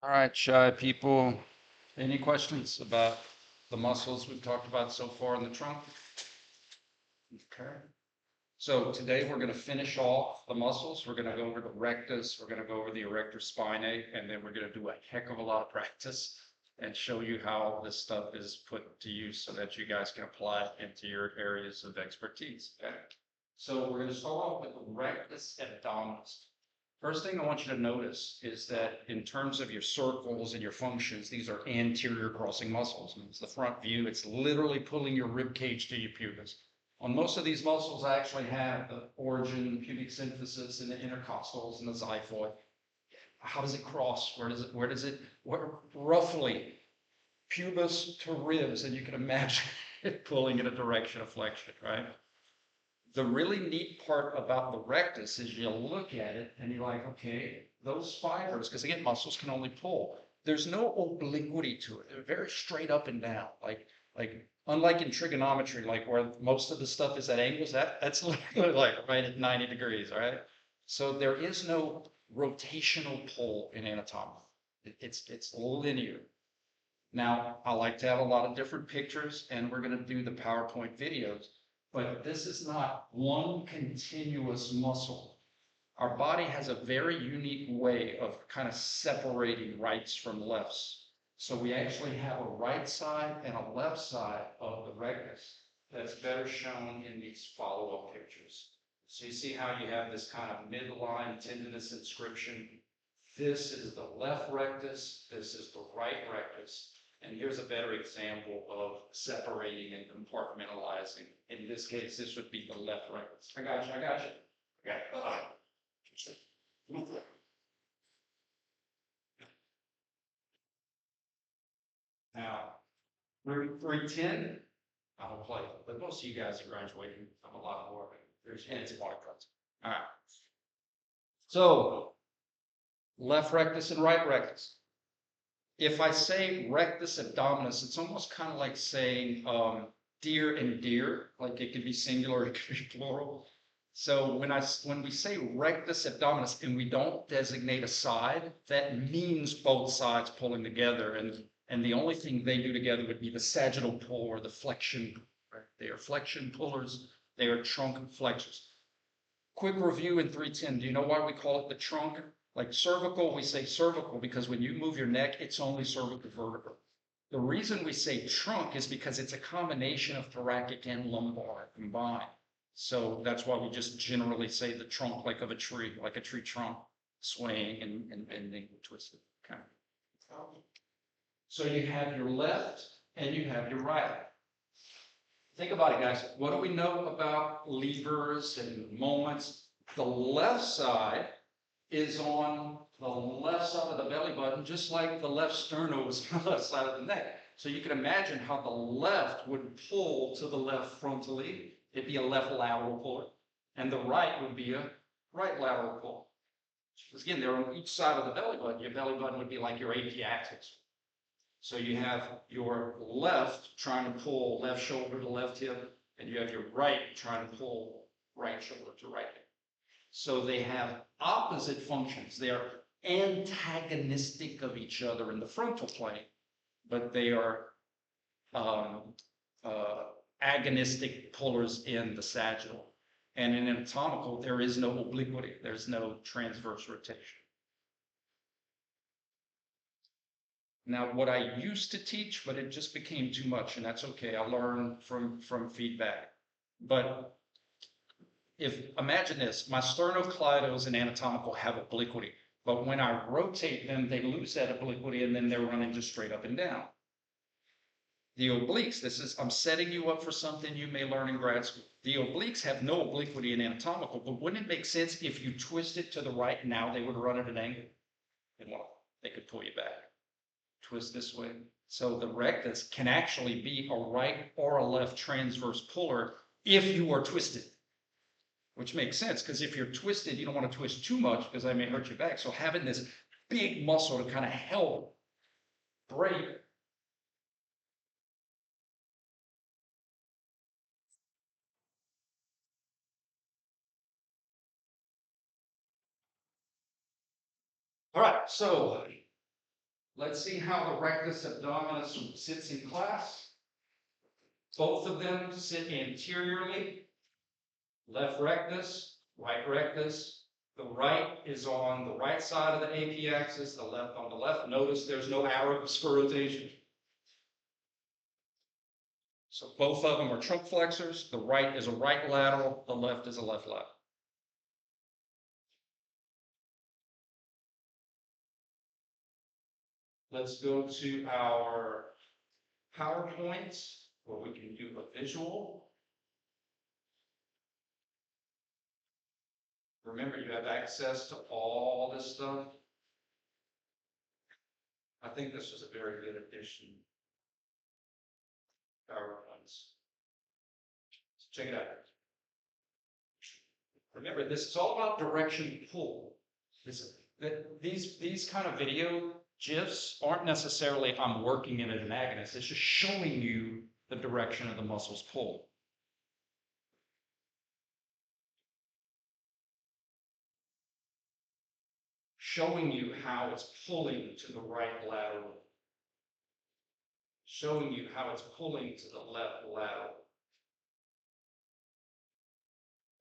All right, shy people. Any questions about the muscles we've talked about so far in the trunk? Okay. So today we're going to finish off the muscles. We're going to go over the rectus, we're going to go over the erector spinae, and then we're going to do a heck of a lot of practice and show you how this stuff is put to use so that you guys can apply it into your areas of expertise. Okay. So we're going to start off with the rectus abdominis. First thing I want you to notice is that in terms of your circles and your functions, these are anterior crossing muscles. And it's the front view. It's literally pulling your rib cage to your pubis. On most of these muscles, I actually have the origin, the pubic symphysis, and the intercostals and the xiphoid. How does it cross? Where roughly pubis to ribs, and you can imagine it pulling in a direction of flexion, right? The really neat part about the rectus is you look at it and you're like, okay, those fibers, because again, muscles can only pull. There's no obliquity to it. They're very straight up and down. Like unlike in trigonometry, like where most of the stuff is at angles, that's literally like right at 90 degrees, all right? So there is no rotational pull in anatomy. It's linear. Now, I like to have a lot of different pictures, and we're going to do the PowerPoint videos. But this is not one continuous muscle. Our body has a very unique way of kind of separating rights from lefts. So we actually have a right side and a left side of the rectus that's better shown in these follow-up pictures. So you see how you have this kind of midline tendinous inscription. This is the left rectus, this is the right rectus. And here's a better example of separating and compartmentalizing. In this case, this would be the left rectus. I got you. Okay. Now, 310, I don't play, but most of you guys are graduating from a lot more. And it's a part of it. All right. So, left rectus and right rectus. If I say rectus abdominis, it's almost kind of like saying deer and deer, like it could be singular, it could be plural. So when we say rectus abdominis and we don't designate a side, that means both sides pulling together, and the only thing they do together would be the sagittal pull or the flexion. Right? They are flexion pullers. They are trunk flexors. Quick review in 310. Do you know why we call it the trunk? Like cervical, we say cervical because when you move your neck, it's only cervical vertebra. The reason we say trunk is because it's a combination of thoracic and lumbar combined. So that's why we just generally say the trunk like of a tree, like a tree trunk, swaying and bending, twisted. Okay. So you have your left and you have your right. Think about it, guys. What do we know about levers and moments? The left side is on the left side of the belly button, just like the left sternum is on the left side of the neck. So you can imagine how the left would pull to the left frontally. It'd be a left lateral pull. And the right would be a right lateral pull. Because again, they're on each side of the belly button. Your belly button would be like your AP axis. So you have your left trying to pull left shoulder to left hip, and you have your right trying to pull right shoulder to right hip. So they have opposite functions. They are antagonistic of each other in the frontal plane, but they are agonistic pullers in the sagittal. And in anatomical, there is no obliquity. There's no transverse rotation. Now, what I used to teach, but it just became too much, and that's okay. I learned from feedback. But imagine this, my sternocleidos and anatomical have obliquity, but when I rotate them, they lose that obliquity and then they're running just straight up and down. The obliques, I'm setting you up for something you may learn in grad school. The obliques have no obliquity in anatomical, but wouldn't it make sense if you twist it to the right, now they would run at an angle? And well, they could pull you back. Twist this way. So the rectus can actually be a right or a left transverse puller if you are twisted. Which makes sense, because if you're twisted, you don't want to twist too much because that may hurt your back. So having this big muscle to kind of help break. All right, so Let's see how the rectus abdominis sits in class. Both of them sit anteriorly. Left rectus, right rectus. The right is on the right side of the AP axis, the left on the left. Notice there's no arabs for rotation. So both of them are trunk flexors. The right is a right lateral, the left is a left lateral. Let's go to our PowerPoint where we can do a visual. Remember, you have access to all this stuff. I think this was a very good addition. PowerPoints. So check it out. Remember, this is all about direction pull. These kind of video GIFs aren't necessarily I'm working in an agonist. It's just showing you the direction of the muscle's pull. Showing you how it's pulling to the right lateral. Showing you how it's pulling to the left lateral.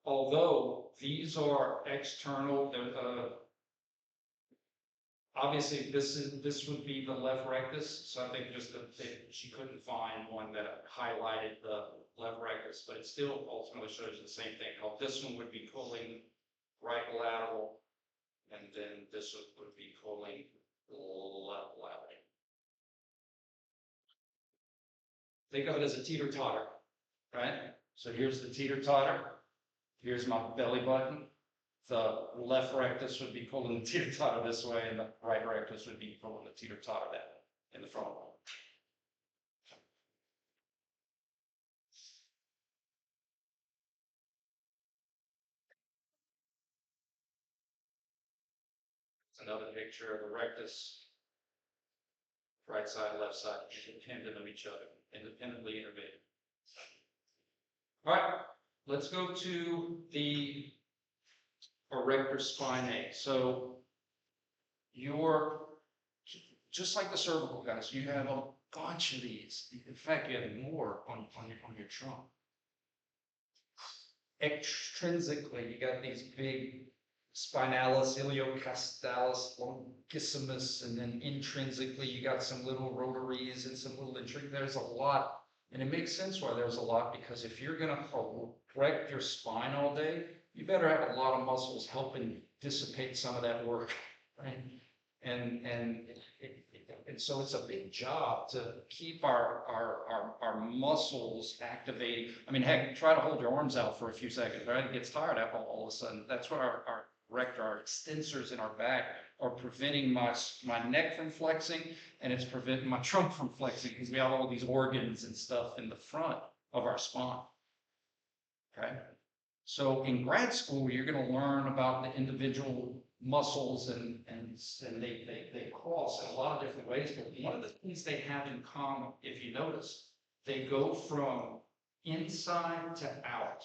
Although these are external, obviously this would be the left rectus, so I think just that she couldn't find one that highlighted the left rectus, but it still ultimately shows the same thing. Now, this one would be pulling right lateral, and then this would be pulling left lateral. Think of it as a teeter-totter, right? So here's the teeter-totter. Here's my belly button. The left rectus would be pulling the teeter-totter this way, and the right rectus would be pulling the teeter-totter that in the front. It's another picture of the rectus, right side, left side, independent of each other, independently innervated. All right, let's go to the erector spinae. So you're just like the cervical guys, you have a bunch of these. In fact, you have more on your trunk. Extrinsically, you got these big spinalis, iliocostalis, longissimus, and then intrinsically, you got some little rotaries and some little intrinsic. There's a lot, and it makes sense why there's a lot, because if you're going to correct your spine all day, you better have a lot of muscles helping dissipate some of that work, right? And so it's a big job to keep our muscles activating. I mean, heck, try to hold your arms out for a few seconds, right? It gets tired after all of a sudden. That's what our rector, our extensors in our back are preventing my neck from flexing, and it's preventing my trunk from flexing because we have all these organs and stuff in the front of our spine. Okay? So in grad school, you're going to learn about the individual muscles and they cross in a lot of different ways. But one of the things they have in common, if you notice, they go from inside to out.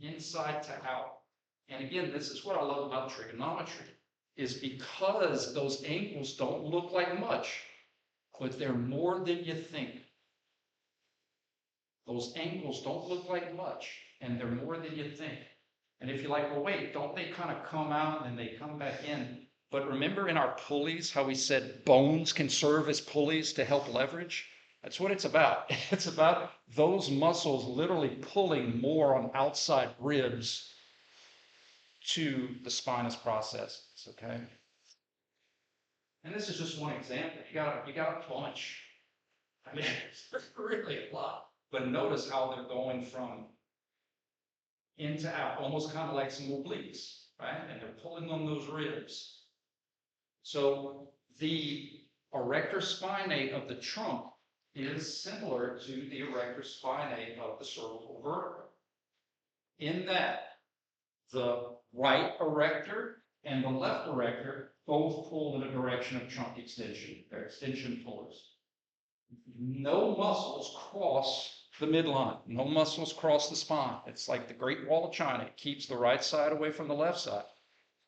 Inside to out. And again, this is what I love about trigonometry, is because those angles don't look like much, but they're more than you think. Those angles don't look like much, and they're more than you think. And if you're like, well, wait, don't they kind of come out and they come back in? But remember in our pulleys, how we said bones can serve as pulleys to help leverage? That's what it's about. It's about those muscles literally pulling more on outside ribs to the spinous processes, okay? And this is just one example. You got a bunch. I mean, it's really a lot. But notice how they're going from into out, almost kind of like some obliques, right? And they're pulling on those ribs. So the erector spinae of the trunk is similar to the erector spinae of the cervical vertebra, in that the right erector and the left erector both pull in the direction of trunk extension. They're extension pullers. No muscles cross the midline. No muscles cross the spine. It's like the Great Wall of China. It keeps the right side away from the left side.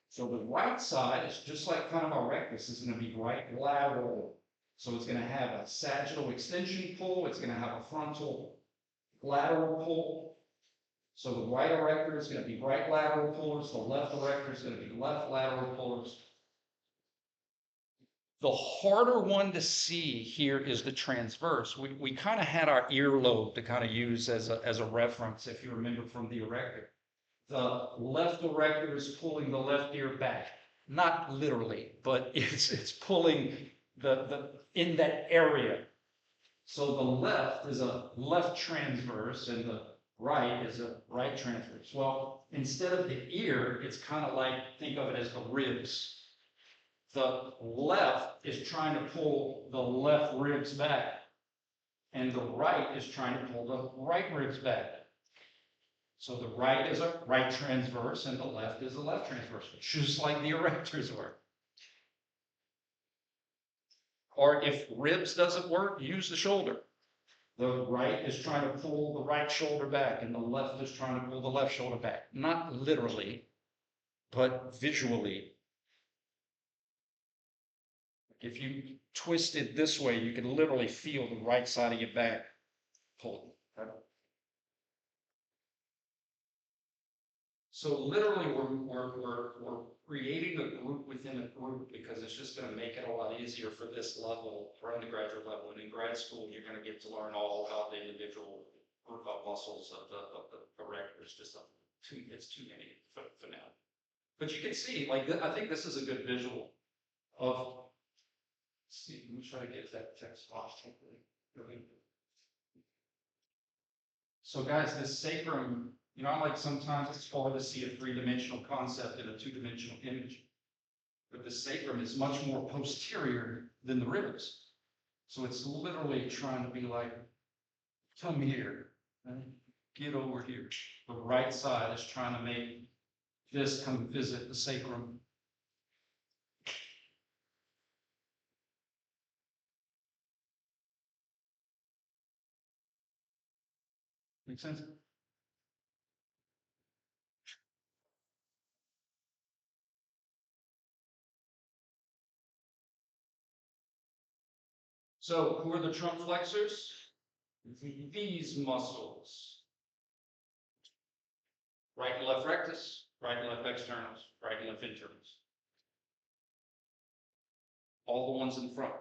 So the right side is just like kind of our rectus, is going to be right lateral. So it's going to have a sagittal extension pull. It's going to have a frontal lateral pull. So the right erector is going to be right lateral pullers. The left erector is going to be left lateral pullers. The harder one to see here is the transverse. We kind of had our earlobe to kind of use as a reference, if you remember from the erector. The left erector is pulling the left ear back. Not literally, but it's pulling in that area. So the left is a left transverse and the right is a right transverse. Well, instead of the ear, it's kind of like, think of it as the ribs. The left is trying to pull the left ribs back, and the right is trying to pull the right ribs back. So the right is a right transverse, and the left is a left transverse, just like the erectors were. Or if ribs doesn't work, use the shoulder. The right is trying to pull the right shoulder back, and the left is trying to pull the left shoulder back. Not literally, but visually. If you twist it this way, you can literally feel the right side of your back pulled. So literally, we're creating a group within a group because it's just going to make it a lot easier for this level, for undergraduate level. And in grad school, you're going to get to learn all about the individual group of muscles of the erector. It's just it's too many for now. But you can see, like, I think this is a good visual of. See, let me try to get that text off. So guys, this sacrum, I like sometimes it's hard to see a three-dimensional concept in a two-dimensional image. But the sacrum is much more posterior than the ribs. So it's literally trying to be like, come here, get over here. The right side is trying to make this come visit the sacrum. Make sense? So who are the trunk flexors? These muscles. Right and left rectus, right and left externals, right and left internals. All the ones in front.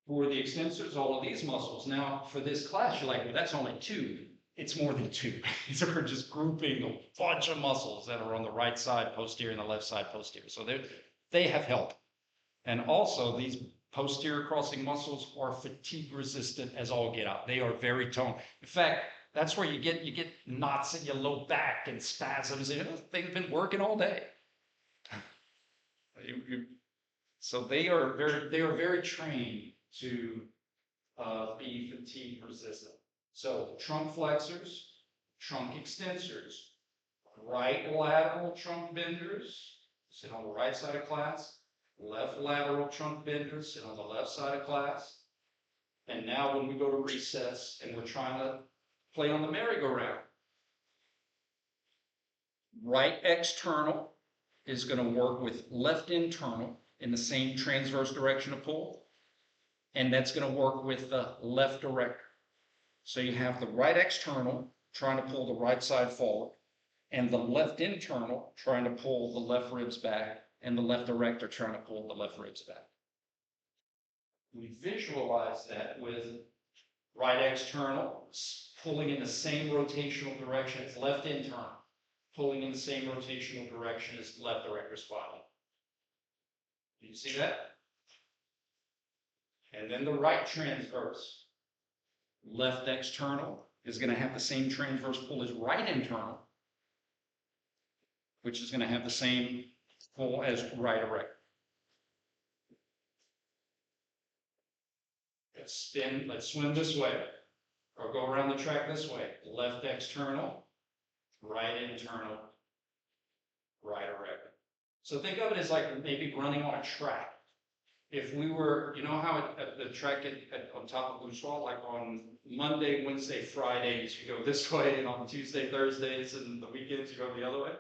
Who are the extensors? All of these muscles. Now, for this class, you're like, well, that's only two. It's more than two. These are just grouping a bunch of muscles that are on the right side posterior and the left side posterior. So they have help. And also, these posterior crossing muscles are fatigue resistant as all get out. They are very toned. In fact, that's where you get knots in your low back and spasms. They've been working all day. So they are very trained to be fatigue resistant. So trunk flexors, trunk extensors, right lateral trunk benders sit on the right side of class, left lateral trunk benders sit on the left side of class. And now when we go to recess and we're trying to play on the merry-go-round, right external is going to work with left internal in the same transverse direction of pull, and that's going to work with the left erector. So you have the right external trying to pull the right side forward, and the left internal trying to pull the left ribs back, and the left erector trying to pull the left ribs back. We visualize that with right external pulling in the same rotational direction as left internal, pulling in the same rotational direction as left erector spinal. Do you see that? And then the right transverse. Left external is going to have the same transverse pull as right internal, which is going to have the same pull as right erector. Let's spin, let's swim this way, or go around the track this way. Left external, right internal, right erector. So think of it as like maybe running on a track. If we were, you know how the track on top of Bourgeois, like on Monday, Wednesday, Fridays, you go this way, and on Tuesday, Thursdays, and the weekends, you go the other way.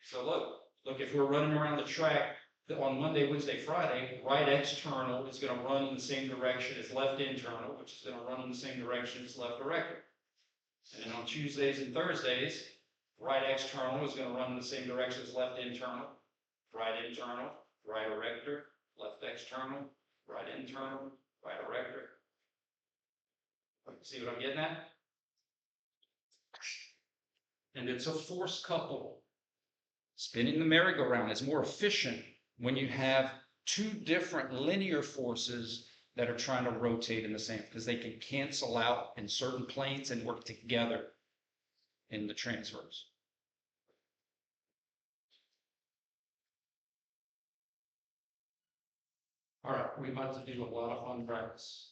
So look, Look, if we're running around the track on Monday, Wednesday, Friday, right external is going to run in the same direction as left internal, which is going to run in the same direction as left erector. And then on Tuesdays and Thursdays, right external is going to run in the same direction as left internal, right erector, left external, right internal, right erector. See what I'm getting at? And it's a force couple. Spinning the merry-go-round is more efficient when you have two different linear forces that are trying to rotate in the same, because they can cancel out in certain planes and work together in the transverse. All right, we're about to do a lot of fun practice.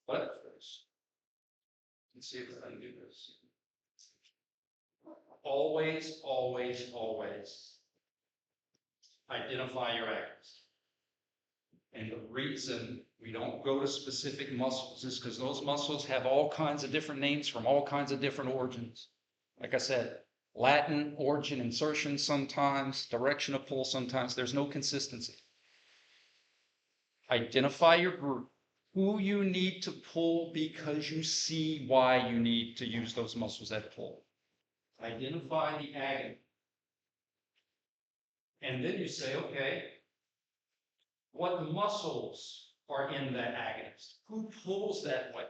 But first, let's see if I can do this. Always, always, always identify your agonists. And the reason we don't go to specific muscles is because those muscles have all kinds of different names from all kinds of different origins. Like I said, Latin origin insertion sometimes, direction of pull sometimes. There's no consistency. Identify your group, who you need to pull because you see why you need to use those muscles that pull. Identify the agonist. And then you say, okay, what muscles are in that agonist? Who pulls that way?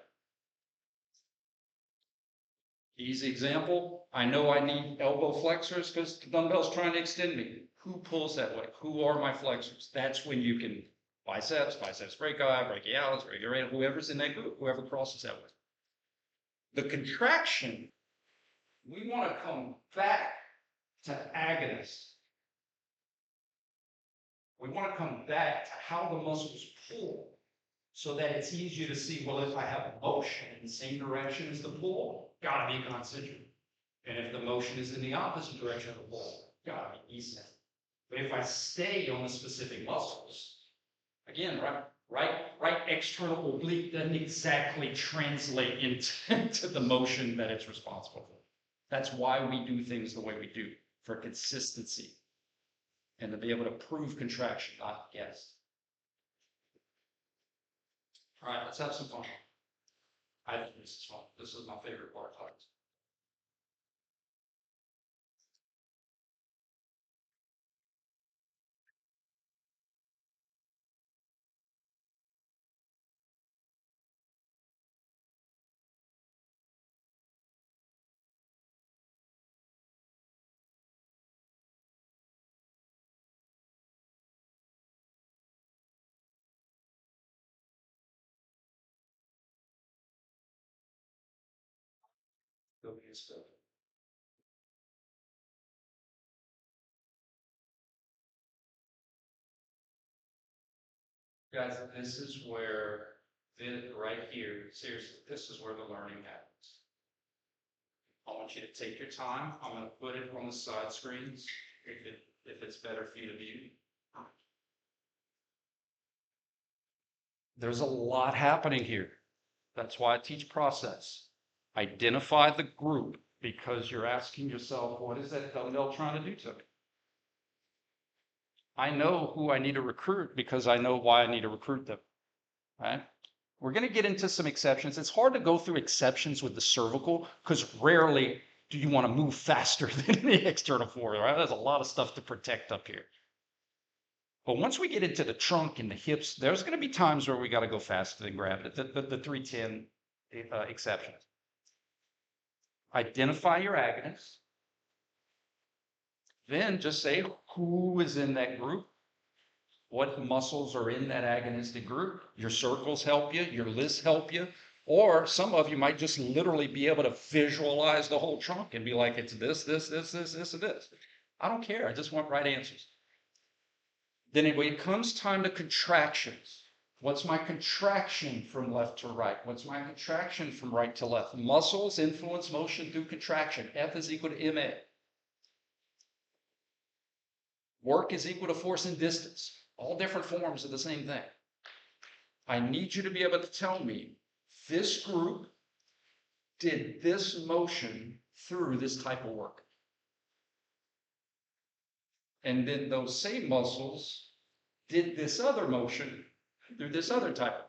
Easy example, I know I need elbow flexors because the dumbbell's trying to extend me. Who pulls that way? Who are my flexors? That's when you can biceps brachii, brachialis, brachioradial, whoever's in that group, whoever crosses that way. The contraction, we want to come back to agonist. We want to come back to how the muscles pull so that it's easier to see, well, if I have a motion in the same direction as the pull, gotta be concentric. And if the motion is in the opposite direction of the pull, gotta be eccentric. But if I stay on the specific muscles, again, right external oblique doesn't exactly translate into the motion that it's responsible for. That's why we do things the way we do, for consistency. And to be able to prove contraction, not guess. All right, let's have some fun. I think this is fun. This is my favorite part of it. Go get stuff. Guys, this is where, right here, seriously, this is where the learning happens. I want you to take your time. I'm going to put it on the side screens if it's better for you to view. There's a lot happening here. That's why I teach process. Identify the group because you're asking yourself, what is that dumbbell trying to do to me? I know who I need to recruit because I know why I need to recruit them, right? We're going to get into some exceptions. It's hard to go through exceptions with the cervical because rarely do you want to move faster than the external forward, right? There's a lot of stuff to protect up here. But once we get into the trunk and the hips, there's going to be times where we got to go faster than gravity, the 310 exceptions. Identify your agonist. Then just say who is in that group, what muscles are in that agonistic group. Your circles help you, your lists help you, or some of you might just literally be able to visualize the whole trunk and be like, it's this, and this. I don't care. I just want right answers. Then when it comes time to contractions, what's my contraction from left to right? What's my contraction from right to left? Muscles influence motion through contraction. F is equal to ma. Work is equal to force and distance. All different forms of the same thing. I need you to be able to tell me this group did this motion through this type of work. And then those same muscles did this other motion through this other type of.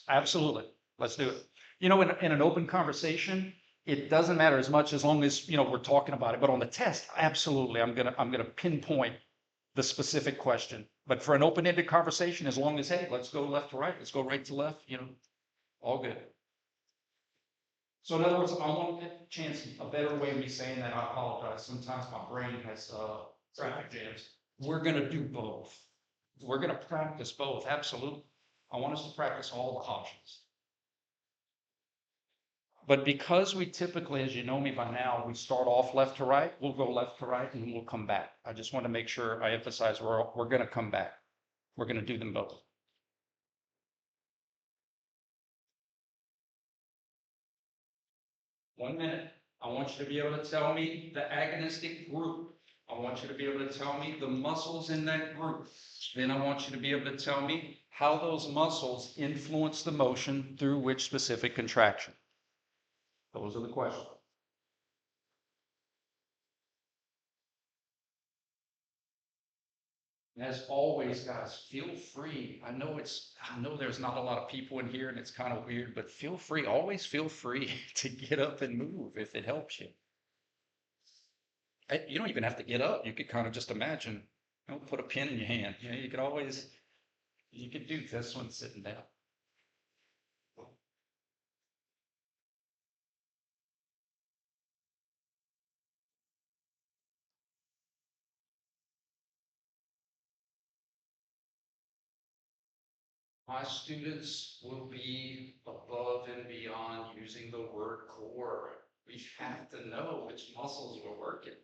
Absolutely. Let's do it. In an open conversation, it doesn't matter as much as long as, we're talking about it. But on the test, absolutely, I'm gonna pinpoint the specific question. But for an open-ended conversation, as long as, hey, let's go left to right, let's go right to left, all good. So in other words, I want a chance, a better way of me saying that, I apologize. Sometimes my brain has traffic jams. We're gonna do both. We're gonna practice both, absolutely. I want us to practice all the options. But because we typically, as you know me by now, we start off left to right, we'll go left to right and then we'll come back. I just want to make sure I emphasize we're gonna come back. We're gonna do them both. 1 minute. I want you to be able to tell me the agonistic group. I want you to be able to tell me the muscles in that group. Then I want you to be able to tell me how those muscles influence the motion through which specific contraction. Those are the questions. As always, guys, feel free. I know there's not a lot of people in here and it's kind of weird, but always feel free to get up and move if it helps you. You don't even have to get up. You could kind of just imagine, put a pen in your hand. You could do this one sitting down. My students will be above and beyond using the word core. We have to know which muscles we're working,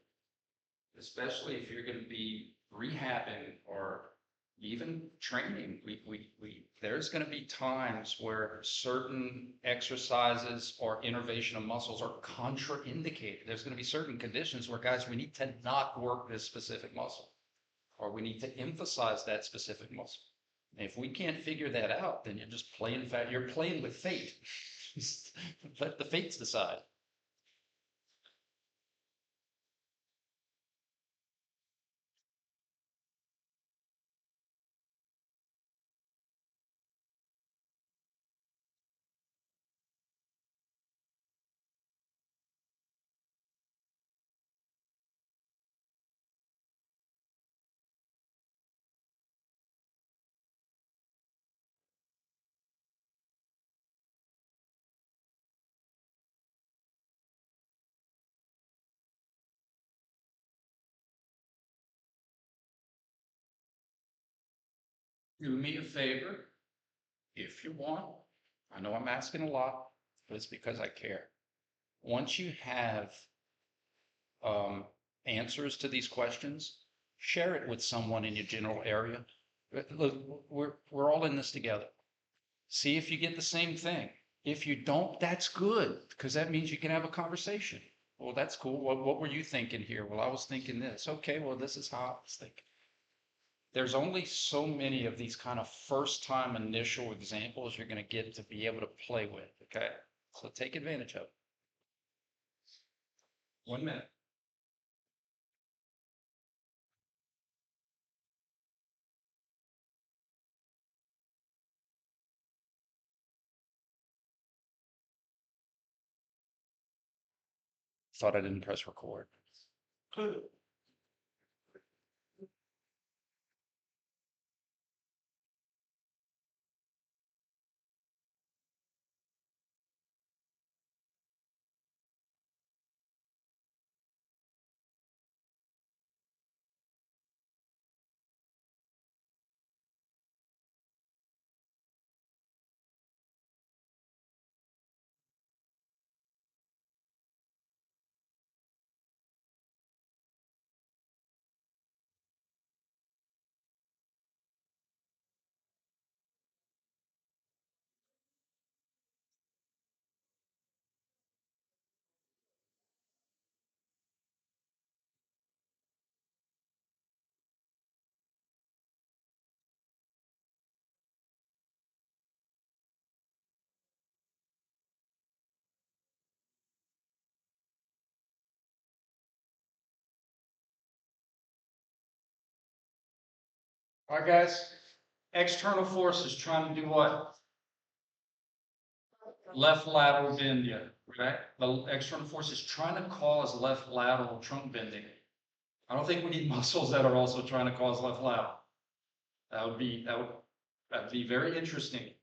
especially if you're going to be rehabbing or even training. There's going to be times where certain exercises or innervation of muscles are contraindicated. There's going to be certain conditions where, guys, we need to not work this specific muscle, or we need to emphasize that specific muscle. And if we can't figure that out, then you're just playing you're playing with fate. Let the fates decide. Do me a favor, if you want. I know I'm asking a lot, but it's because I care. Once you have um, answers to these questions, share it with someone in your general area. Look, we're all in this together. See if you get the same thing. If you don't, that's good, because that means you can have a conversation. Well, that's cool. What were you thinking here? Well, I was thinking this. Okay, well, this is how I was thinking. There's only so many of these kind of first time initial examples you're going to get to be able to play with. Okay, so take advantage of it. 1 minute. Thought I didn't press record. All right, guys, external force is trying to do what? Left lateral bend you, right? The external force is trying to cause left lateral trunk bending. I don't think we need muscles that are also trying to cause left lateral. That'd be very interesting.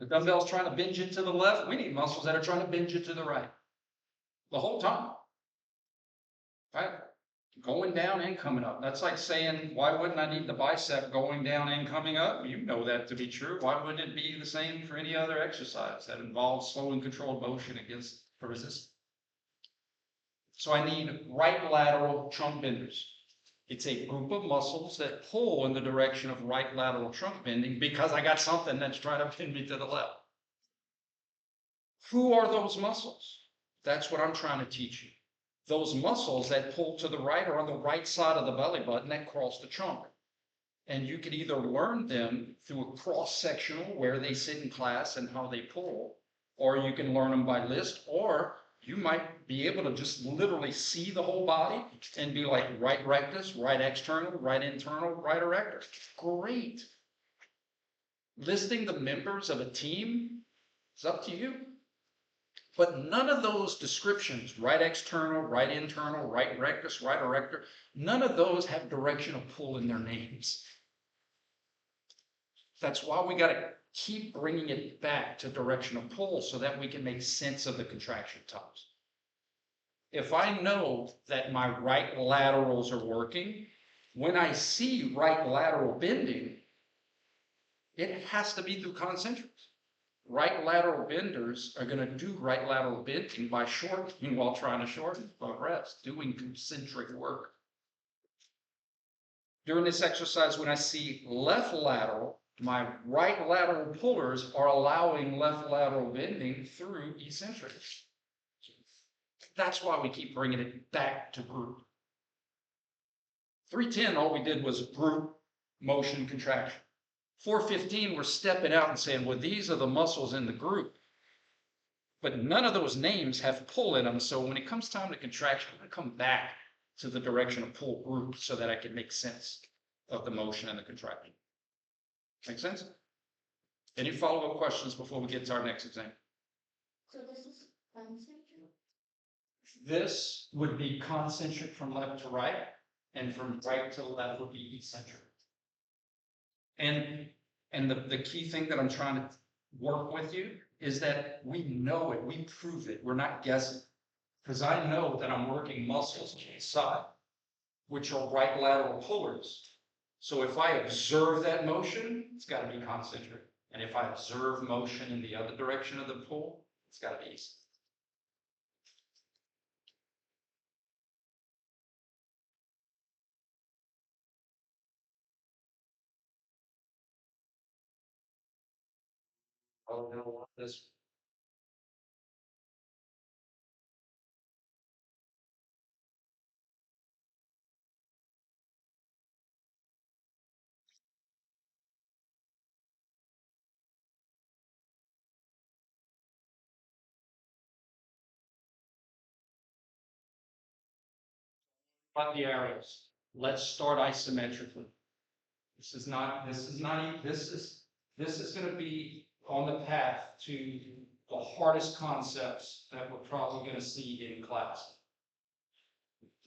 The dumbbell's trying to bend you to the left. We need muscles that are trying to bend you to the right. The whole time. Right? Going down and coming up. That's like saying, why wouldn't I need the bicep going down and coming up? You know that to be true. Why wouldn't it be the same for any other exercise that involves slow and controlled motion against the resistance? So I need right lateral trunk benders. It's a group of muscles that pull in the direction of right lateral trunk bending because I got something that's trying to bend me to the left. Who are those muscles? That's what I'm trying to teach you. Those muscles that pull to the right are on the right side of the belly button that cross the trunk. And you can either learn them through a cross-sectional where they sit in class and how they pull, or you can learn them by list, or you might be able to just literally see the whole body and be like right rectus, right external, right internal, right erector. Great. Listing the members of a team is up to you. But none of those descriptions, right external, right internal, right rectus, right erector, none of those have direction of pull in their names. That's why we got to keep bringing it back to direction of pull so that we can make sense of the contraction times. If I know that my right laterals are working, when I see right lateral bending, it has to be through concentrics. Right lateral benders are going to do right lateral bending by shortening while trying to shorten by rest, doing concentric work. During this exercise, when I see left lateral, my right lateral pullers are allowing left lateral bending through eccentric. That's why we keep bringing it back to group. 310, all we did was group, motion, contraction. 415, we're stepping out and saying, well, these are the muscles in the group. But none of those names have pull in them. So when it comes time to contraction, I'm going to come back to the direction of pull group so that I can make sense of the motion and the contraction. Make sense? Any follow-up questions before we get to our next example? So this is concentric? This would be concentric from left to right, and from right to left would be eccentric. And the key thing that I'm trying to work with you is that we know it, we prove it, we're not guessing. Because I know that I'm working muscles on the side, which are right lateral pullers. So if I observe that motion, it's got to be concentric. And if I observe motion in the other direction of the pull, it's got to be eccentric. Oh, no, want this. About the arrows. Let's start isometrically. This is going to be on the path to the hardest concepts that we're probably going to see in class.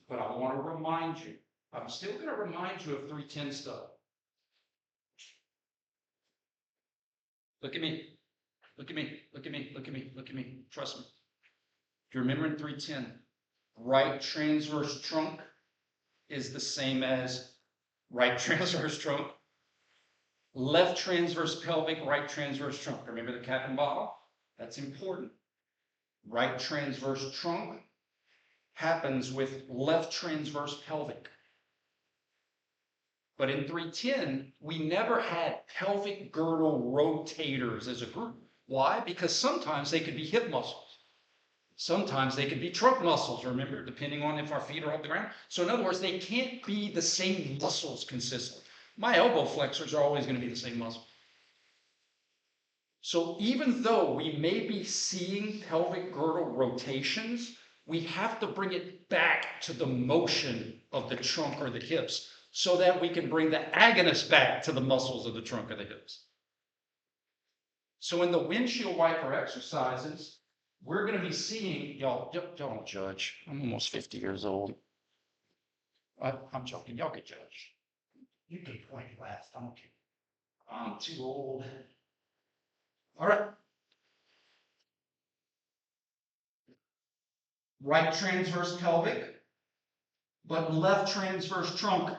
But I want to remind you, I'm still going to remind you of 310 stuff. Look at me. Look at me. Look at me. Look at me. Look at me. Trust me. Do you remember in 310, right transverse trunk is the same as right transverse trunk. Left transverse pelvic, right transverse trunk. Remember the cap and bottle? That's important. Right transverse trunk happens with left transverse pelvic. But in 310, we never had pelvic girdle rotators as a group. Why? Because sometimes they could be hip muscles. Sometimes they could be trunk muscles, remember, depending on if our feet are off the ground. So in other words, they can't be the same muscles consistently. My elbow flexors are always going to be the same muscle. So even though we may be seeing pelvic girdle rotations, we have to bring it back to the motion of the trunk or the hips so that we can bring the agonist back to the muscles of the trunk of the hips. So in the windshield wiper exercises, we're going to be seeing, y'all don't judge. I'm almost 50 years old. I'm joking. Y'all get judged. You can point last. I don't care. I'm too old. All right. Right transverse pelvic, but left transverse trunk.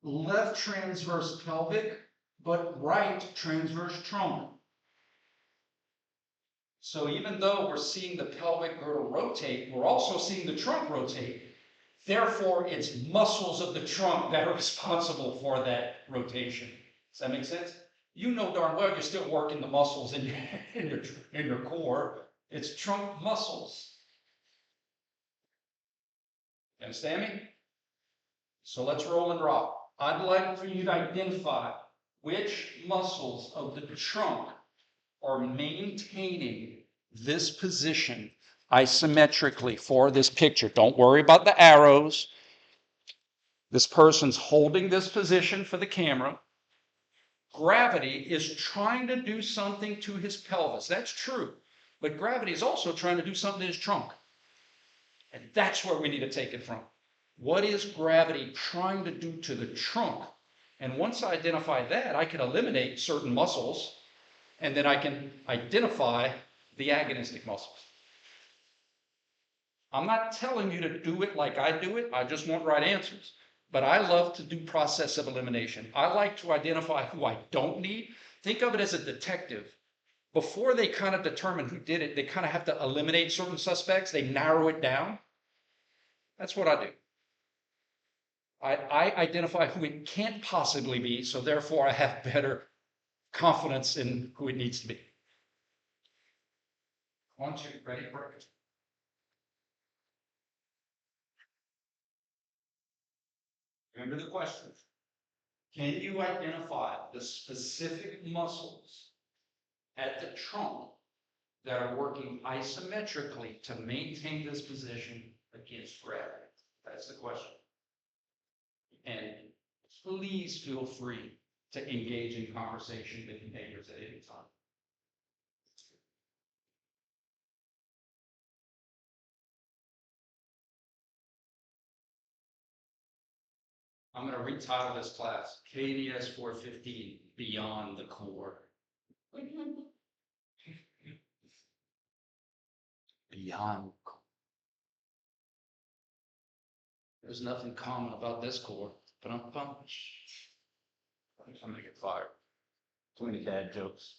Left transverse pelvic, but right transverse trunk. So even though we're seeing the pelvic girdle rotate, we're also seeing the trunk rotate. Therefore, it's muscles of the trunk that are responsible for that rotation. Does that make sense? You know darn well you're still working the muscles in your core. It's trunk muscles. You understand me? So let's roll and rock. I'd like for you to identify which muscles of the trunk are maintaining this position isometrically for this picture. Don't worry about the arrows. This person's holding this position for the camera. Gravity is trying to do something to his pelvis. That's true. But gravity is also trying to do something to his trunk. And that's where we need to take it from. What is gravity trying to do to the trunk? And once I identify that, I can eliminate certain muscles, and then I can identify the agonistic muscles. I'm not telling you to do it like I do it. I just want right answers. But I love to do process of elimination. I like to identify who I don't need. Think of it as a detective. Before they kind of determine who did it, they kind of have to eliminate certain suspects. They narrow it down. That's what I do. I identify who it can't possibly be, so therefore I have better confidence in who it needs to be. 1, 2, ready, break. Remember the question. Can you identify the specific muscles at the trunk that are working isometrically to maintain this position against gravity? That's the question. And please feel free to engage in conversation with your neighbors at any time. I'm going to retitle this class KNES 415, Beyond the Core. Beyond the core. There's nothing common about this core, but I'm going to get fired. Too many dad jokes.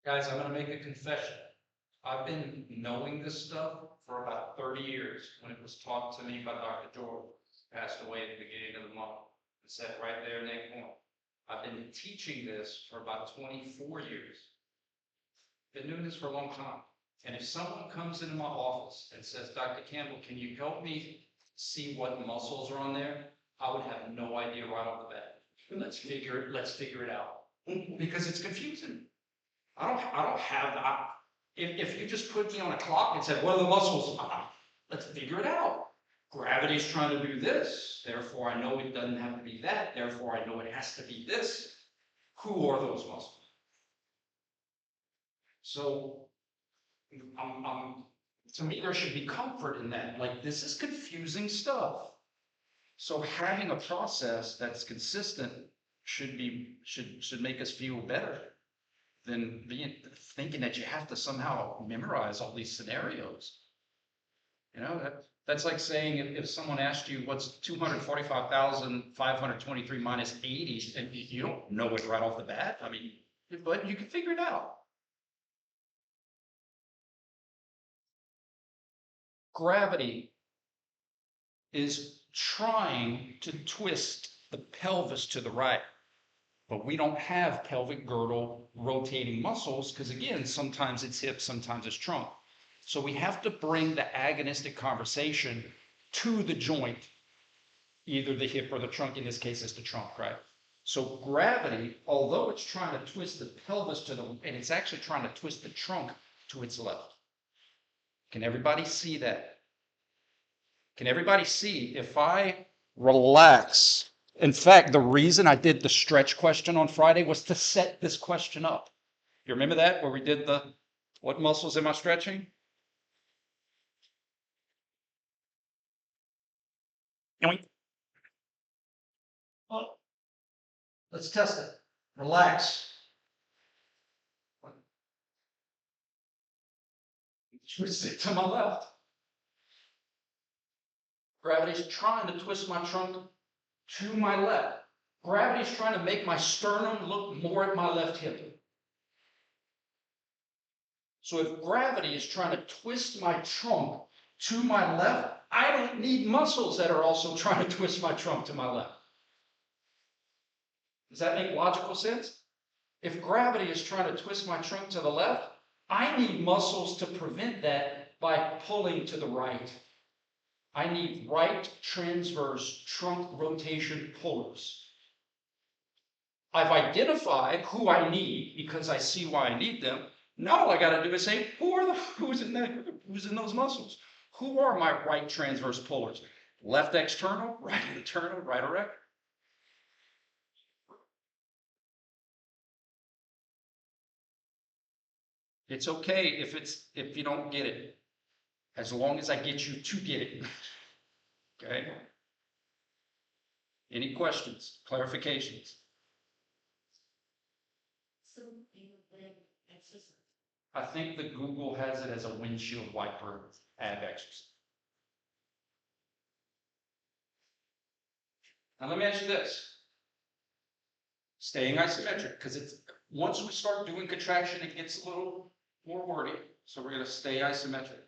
Guys, I'm going to make a confession. I've been knowing this stuff for about 30 years when it was taught to me by Dr. Jordan, who passed away at the beginning of the month, and sat right there in that corner. I've been teaching this for about 24 years. Been doing this for a long time. And if someone comes into my office and says, Dr. Campbell, can you help me see what muscles are on there? I would have no idea right off the bat. Let's figure it out. Because it's confusing. I don't have that. If you just put me on a clock and said, what are the muscles? Let's figure it out. Gravity's trying to do this. Therefore, I know it doesn't have to be that. Therefore, I know it has to be this. Who are those muscles? So, to me, there should be comfort in that. Like, this is confusing stuff. So having a process that's consistent should make us feel better than thinking that you have to somehow memorize all these scenarios. You know, that's like saying if someone asked you what's 245,523 minus 80, and you don't know it right off the bat. I mean, but you can figure it out. Gravity is trying to twist the pelvis to the right, but we don't have pelvic girdle rotating muscles because, again, sometimes it's hip, sometimes it's trunk. So we have to bring the agonistic conversation to the joint, either the hip or the trunk. In this case, it's the trunk, right? So gravity, although it's trying to twist the pelvis to the, and it's actually trying to twist the trunk to its left. Can everybody see that? Can everybody see if I relax? In fact, the reason I did the stretch question on Friday was to set this question up. You remember that, where we did the, what muscles am I stretching? Well, let's test it. Relax. Twist it to my left. Gravity's trying to twist my trunk to my left. Gravity's trying to make my sternum look more at my left hip. So if gravity is trying to twist my trunk to my left, I don't need muscles that are also trying to twist my trunk to my left. Does that make logical sense? If gravity is trying to twist my trunk to the left, I need muscles to prevent that by pulling to the right. I need right transverse trunk rotation pullers. I've identified who I need because I see why I need them. Now all I got to do is say, who's in those muscles? Who are my right transverse pullers? Left external, right internal, right erector. It's okay if you don't get it, as long as I get you to get it. Okay? Any questions, clarifications? So, exercise. I think that Google has it as a windshield wiper ab exercise. Now let me ask you this. Staying isometric, because it's once we start doing contraction, it gets a little more wordy. So we're going to stay isometric.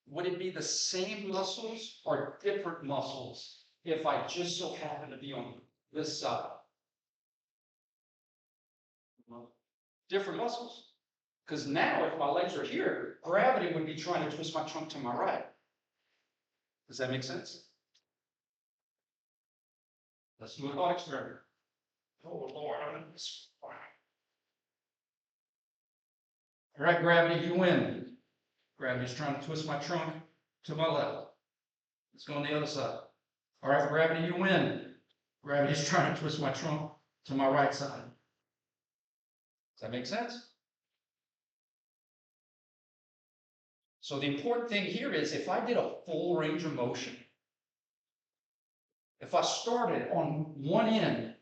Would it be the same muscles or different muscles if I just so happen to be on this side? Different muscles. Because now if my legs are here, gravity would be trying to twist my trunk to my right. Does that make sense? Let's do a thought experiment. Oh Lord, I'm in this. All right, gravity, you win. Gravity's trying to twist my trunk to my left. Let's go on the other side. All right, gravity, you win. Gravity's trying to twist my trunk to my right side. Does that make sense? So the important thing here is if I did a full range of motion, if I started on one end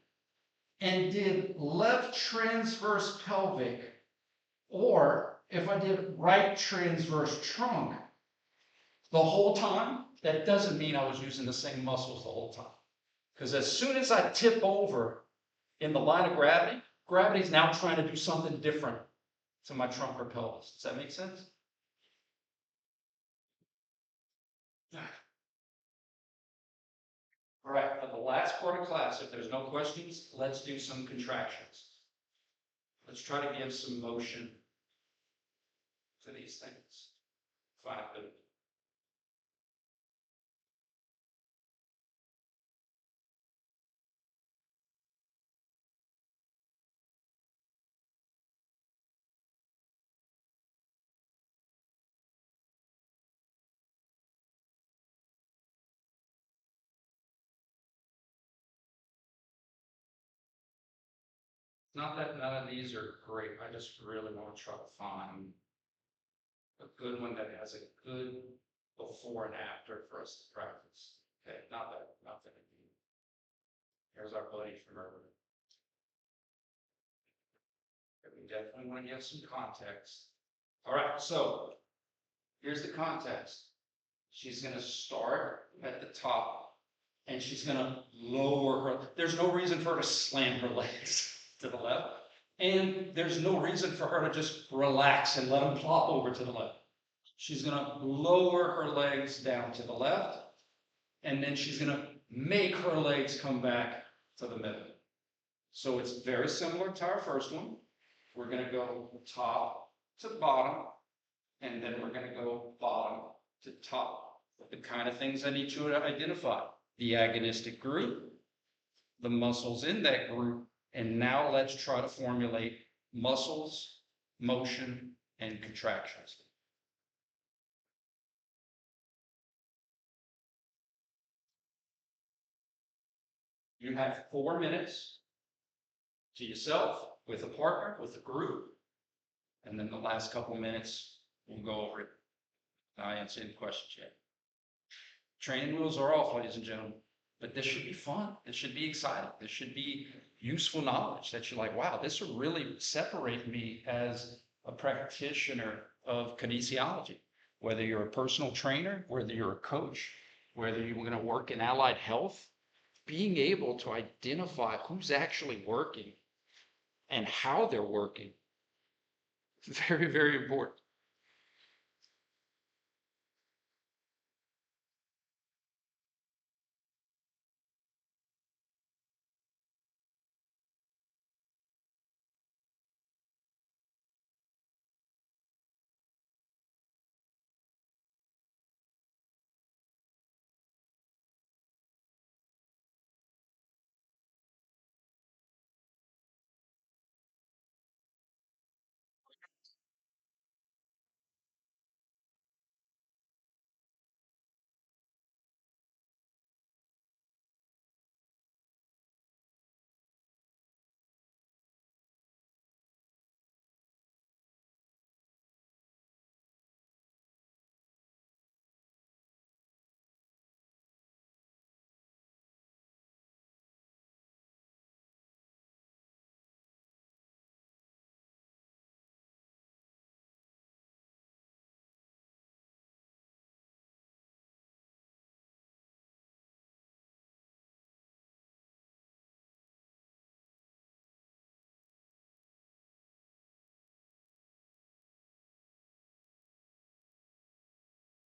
and did left transverse pelvic, or if I did right transverse trunk the whole time, that doesn't mean I was using the same muscles the whole time. Because as soon as I tip over in the line of gravity, gravity is now trying to do something different to my trunk or pelvis. Does that make sense? All right, at the last part of class, if there's no questions, let's do some contractions. Let's try to give some motion to these things. 5 minutes. Not that none of these are great. I just really want to try to find a good one that has a good before and after for us to practice. Okay, not that, not that. Here's our buddy from earlier. We definitely want to get some context. All right, so here's the context. She's going to start at the top and she's going to lower her. There's no reason for her to slam her legs to the left. And there's no reason for her to just relax and let them plop over to the left. She's going to lower her legs down to the left. And then she's going to make her legs come back to the middle. So it's very similar to our first one. We're going to go top to bottom, and then we're going to go bottom to top. The kind of things I need you to identify: the agonistic group, the muscles in that group, and now let's try to formulate muscles, motion, and contractions. You have 4 minutes to yourself, with a partner, with a group, and then the last couple minutes, we'll go over it. I answer any questions yet. Training wheels are off, ladies and gentlemen, but this should be fun. This should be exciting. This should be useful knowledge that you're like, wow, this will really separate me as a practitioner of kinesiology. Whether you're a personal trainer, whether you're a coach, whether you're going to work in allied health, being able to identify who's actually working and how they're working is very, very important.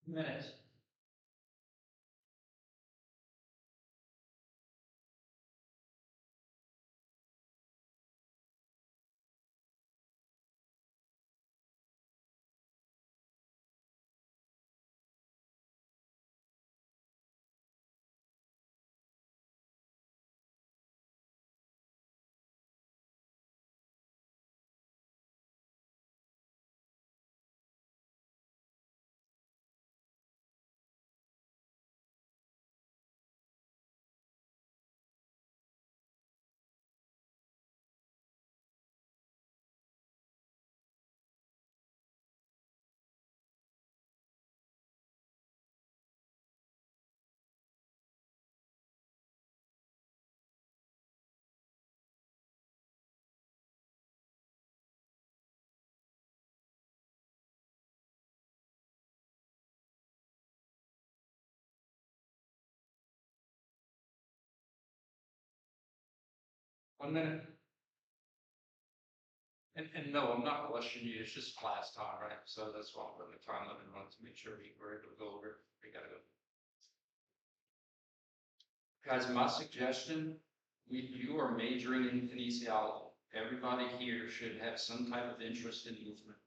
Minutes. One minute. And no, I'm not rushing you. It's just class time, right? So that's why I'm putting the time limit on to make sure we're able to go over. We gotta go. Guys, my suggestion, you are majoring in kinesiology. Everybody here should have some type of interest in movement.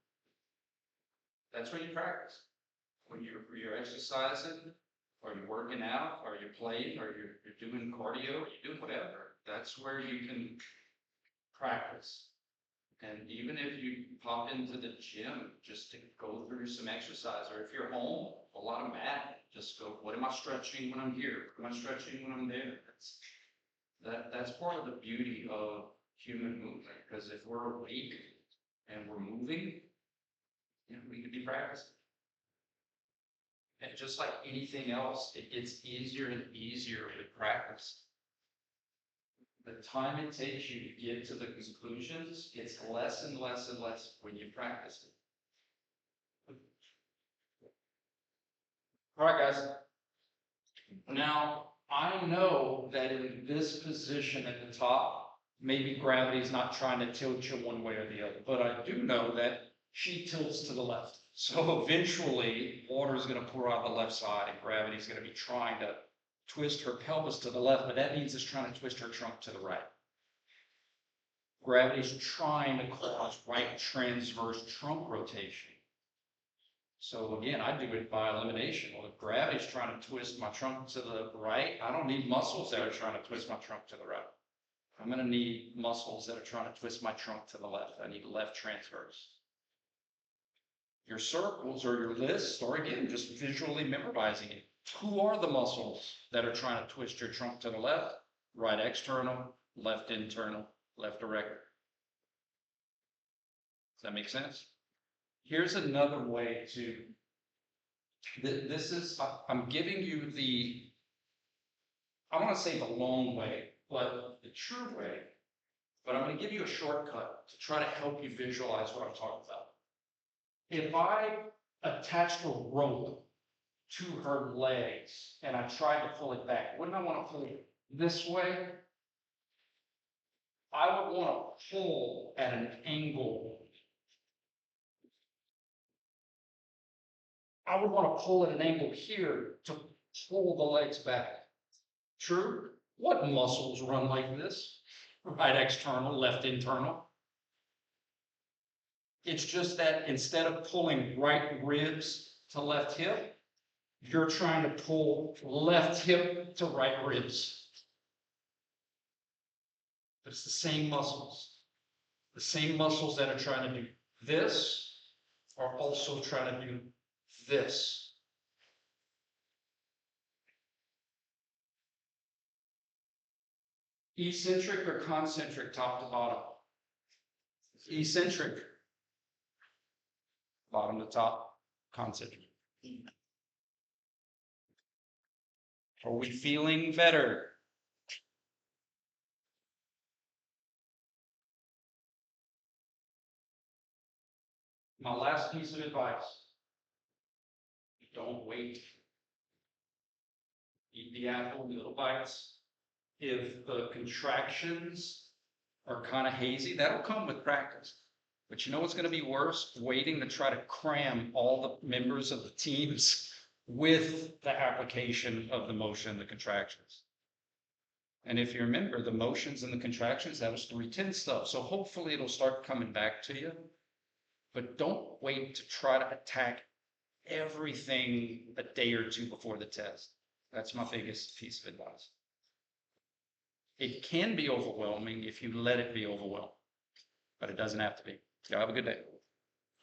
That's when you practice. When you're exercising, or you're working out, or you're playing, or you're doing cardio, or you're doing whatever. That's where you can practice. And even if you pop into the gym just to go through some exercise, or if you're home, a lot of mat, just go, what am I stretching when I'm here? What am I stretching when I'm there? That's part of the beauty of human movement, because if we're awake and we're moving, we could be practicing. And just like anything else, it gets easier and easier with practice. The time it takes you to get to the conclusions gets less and less and less when you practice it. All right, guys. Now, I know that in this position at the top, maybe gravity is not trying to tilt you one way or the other, but I do know that she tilts to the left. So eventually, water is going to pour out the left side, and gravity is going to be trying to twist her pelvis to the left, but that means it's trying to twist her trunk to the right. Gravity is trying to cause right transverse trunk rotation. So again, I do it by elimination. Well, if gravity's trying to twist my trunk to the right, I don't need muscles that are trying to twist my trunk to the right. I'm going to need muscles that are trying to twist my trunk to the left. I need left transverse. Your circles or your lists, or again, just visually memorizing it. Who are the muscles that are trying to twist your trunk to the left? Right external, left internal, left erector. Does that make sense? Here's another way to, this is, I'm giving you the, I want to say the long way, but the true way, but I'm going to give you a shortcut to try to help you visualize what I'm talking about. If I attached a rope to her legs and I tried to pull it back, wouldn't I want to pull it this way? I would want to pull at an angle. I would want to pull at an angle here to pull the legs back. True? What muscles run like this? Right external, left internal. It's just that instead of pulling right ribs to left hip, you're trying to pull left hip to right ribs. But it's the same muscles. The same muscles that are trying to do this are also trying to do this. Eccentric or concentric, top to bottom? Eccentric. Bottom to top, concentric. Are we feeling better? My last piece of advice, don't wait. Eat the apple in little bites. If the contractions are kind of hazy, that'll come with practice. But you know what's going to be worse? Waiting to try to cram all the members of the teams with the application of the motion and the contractions. And if you remember the motions and the contractions, that was 310 stuff. So hopefully it'll start coming back to you. But don't wait to try to attack everything a day or two before the test. That's my biggest piece of advice. It can be overwhelming if you let it be overwhelming, but it doesn't have to be. Y'all have a good day.